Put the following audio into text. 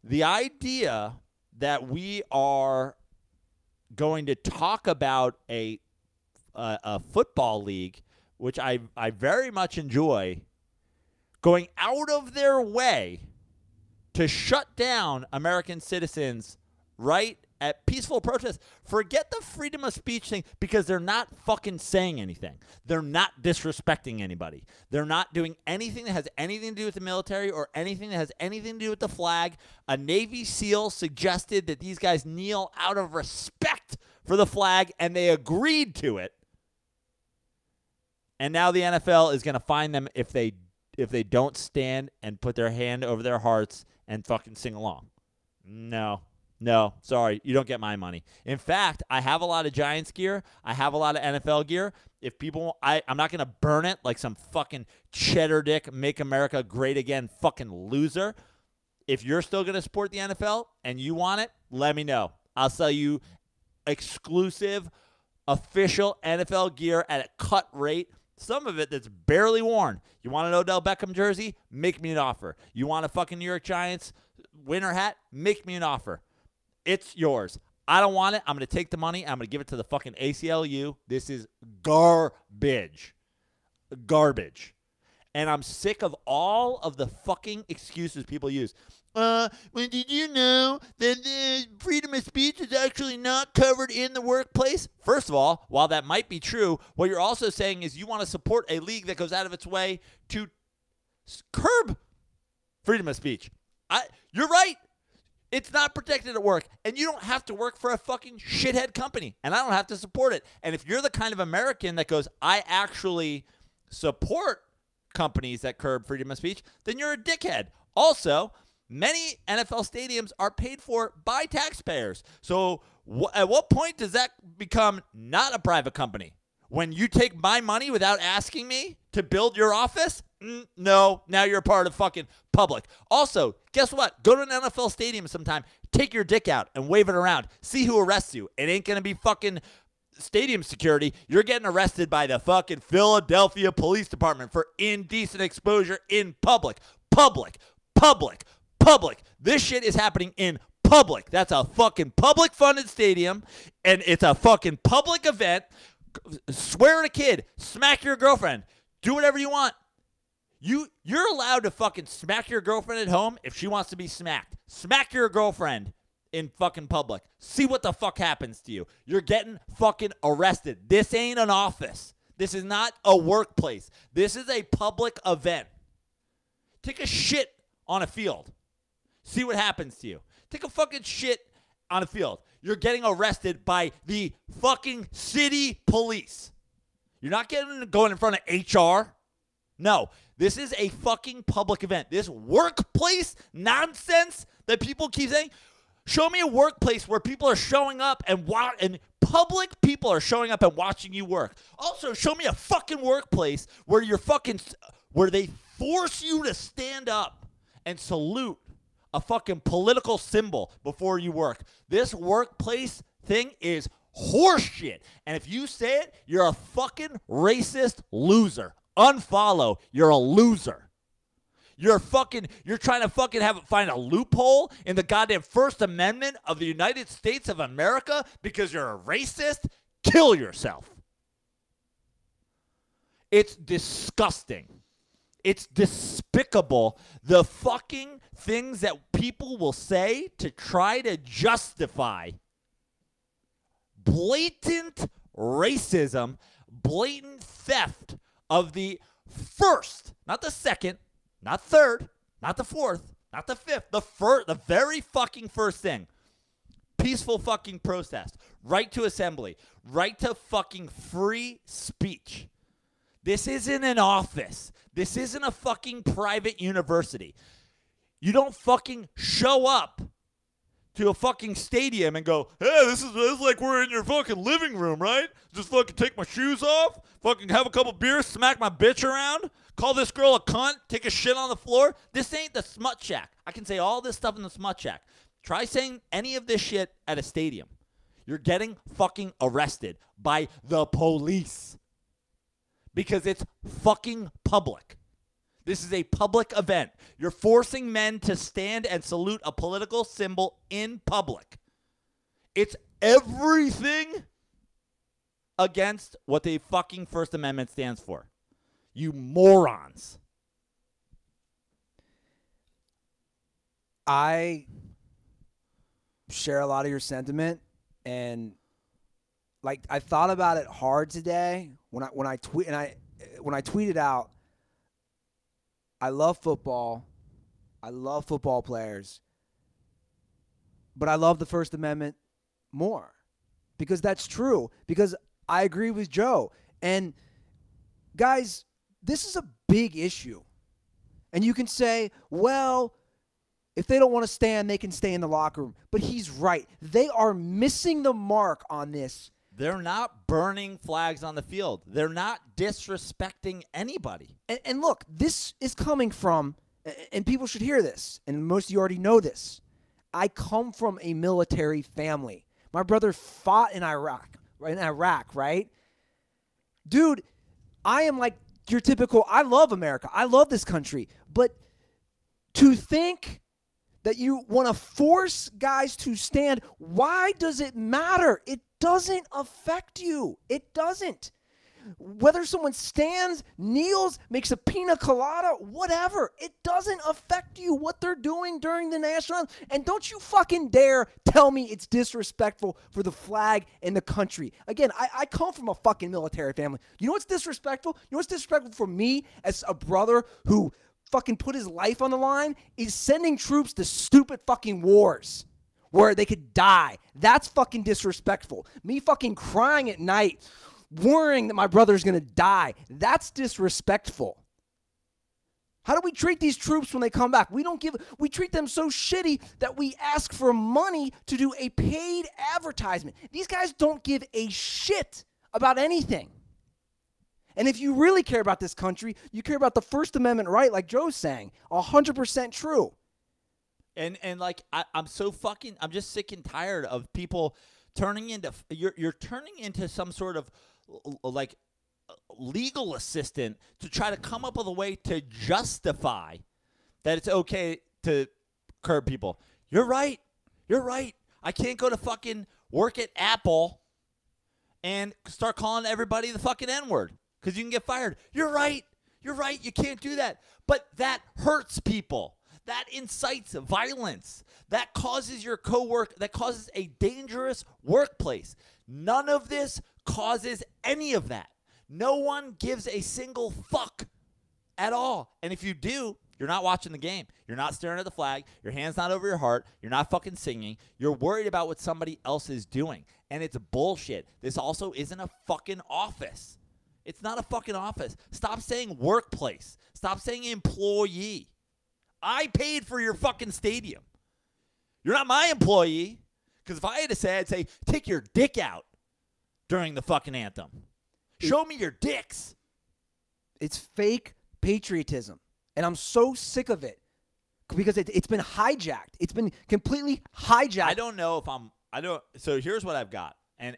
The idea that we are going to talk about a football league, which I very much enjoy, going out of their way to shut down American citizens right at peaceful protests. Forget the freedom of speech thing because they're not fucking saying anything. They're not disrespecting anybody. They're not doing anything that has anything to do with the military or anything that has anything to do with the flag. A Navy SEAL suggested that these guys kneel out of respect for the flag, and they agreed to it. And now the NFL is going to fine them if they don't stand and put their hand over their hearts and fucking sing along. No, sorry, you don't get my money. In fact, I have a lot of Giants gear. I have a lot of NFL gear. If people, I'm not going to burn it like some fucking cheddar dick, make America great again fucking loser. If you're still going to support the NFL and you want it, let me know. I'll sell you exclusive, official NFL gear at a cut rate. Some of it that's barely worn. You want an Odell Beckham jersey? Make me an offer. You want a fucking New York Giants winter hat? Make me an offer. It's yours. I don't want it. I'm going to take the money. I'm going to give it to the fucking ACLU. This is garbage. Garbage. And I'm sick of all of the fucking excuses people use. Well, did you know that freedom of speech is actually not covered in the workplace? First of all, while that might be true, what you're also saying is you want to support a league that goes out of its way to curb freedom of speech. You're right. It's not protected at work, and you don't have to work for a fucking shithead company, and I don't have to support it. And if you're the kind of American that goes, I actually support companies that curb freedom of speech, then you're a dickhead. Also, many NFL stadiums are paid for by taxpayers. So at what point does that become not a private company? When you take my money without asking me to build your office? No, now you're a part of fucking public. Also, guess what? Go to an NFL stadium sometime, take your dick out and wave it around. See who arrests you. It ain't going to be fucking stadium security. You're getting arrested by the fucking Philadelphia Police Department for indecent exposure in public. Public. This shit is happening in public. That's a fucking public-funded stadium, and it's a fucking public event. Swear at a kid. Smack your girlfriend. Do whatever you want. You're allowed to fucking smack your girlfriend at home if she wants to be smacked. Smack your girlfriend in fucking public. See what the fuck happens to you. You're getting fucking arrested. This ain't an office. This is not a workplace. This is a public event. Take a shit on a field. See what happens to you. Take a fucking shit on a field. You're getting arrested by the fucking city police. You're not going in front of HR. No, this is a fucking public event. This workplace nonsense that people keep saying, show me a workplace where people are showing up and public people are showing up and watching you work. Also, show me a fucking workplace where where they force you to stand up and salute a fucking political symbol before you work. This workplace thing is horseshit. And if you say it, you're a fucking racist loser. Unfollow. You're a loser. You're trying to fucking find a loophole in the goddamn First Amendment of the United States of America because you're a racist? Kill yourself. It's disgusting. It's despicable. The fucking things that people will say to try to justify blatant racism, blatant theft of the first, not the second, not third, not the fourth, not the fifth, the very fucking first thing. Peaceful fucking protest, right to assembly, right to fucking free speech. This isn't an office. This isn't a fucking private university. You don't fucking show up to a fucking stadium and go, hey, this is like we're in your fucking living room, right? Just fucking take my shoes off, fucking have a couple beers, smack my bitch around, call this girl a cunt, take a shit on the floor. This ain't the smut shack. I can say all this stuff in the smut shack. Try saying any of this shit at a stadium. You're getting fucking arrested by the police because it's fucking public. This is a public event. You're forcing men to stand and salute a political symbol in public. It's everything against what the fucking First Amendment stands for. You morons. I share a lot of your sentiment, and like I thought about it hard today when I tweeted out, I love football. I love football players. But I love the First Amendment more. Because that's true. Because I agree with Joe. And guys, this is a big issue. And you can say, well, if they don't want to stand, they can stay in the locker room. But he's right. They are missing the mark on this. They're not burning flags on the field. They're not disrespecting anybody. And look, this is coming from, and people should hear this, and most of you already know this. I come from a military family. My brother fought in Iraq, right? Dude, I am like your typical, I love America. I love this country. But to think that you want to force guys to stand, why does it matter? It doesn't affect you. It doesn't. Whether someone stands, kneels, makes a pina colada, whatever, it doesn't affect you what they're doing during the national anthem. And don't you fucking dare tell me it's disrespectful for the flag and the country. Again, I come from a fucking military family. You know what's disrespectful? You know what's disrespectful for me as a brother who fucking put his life on the line is sending troops to stupid fucking wars where they could die. That's fucking disrespectful. Me fucking crying at night, worrying that my brother's going to die. That's disrespectful. How do we treat these troops when they come back? We treat them so shitty that we ask for money to do a paid advertisement. These guys don't give a shit about anything. And if you really care about this country, you care about the First Amendment right, like Joe's saying. 100% true. And like I'm just sick and tired of people turning into you're turning into some sort of like legal assistant to try to come up with a way to justify that it's okay to curb people. You're right. I can't go to fucking work at Apple and start calling everybody the fucking N-word because you can get fired. You're right. You can't do that. But that hurts people. That incites violence. That causes your that causes a dangerous workplace. None of this causes any of that. No one gives a single fuck at all. And if you do, you're not watching the game. You're not staring at the flag. Your hand's not over your heart. You're not fucking singing. You're worried about what somebody else is doing. And it's bullshit. This also isn't a fucking office. It's not a fucking office. Stop saying workplace. Stop saying employee. I paid for your fucking stadium. You're not my employee. Because if I had to say, I'd say, take your dick out during the fucking anthem. Show me your dicks. It's fake patriotism. And I'm so sick of it. Because it's been hijacked. It's been completely hijacked. I don't know if so here's what I've got. And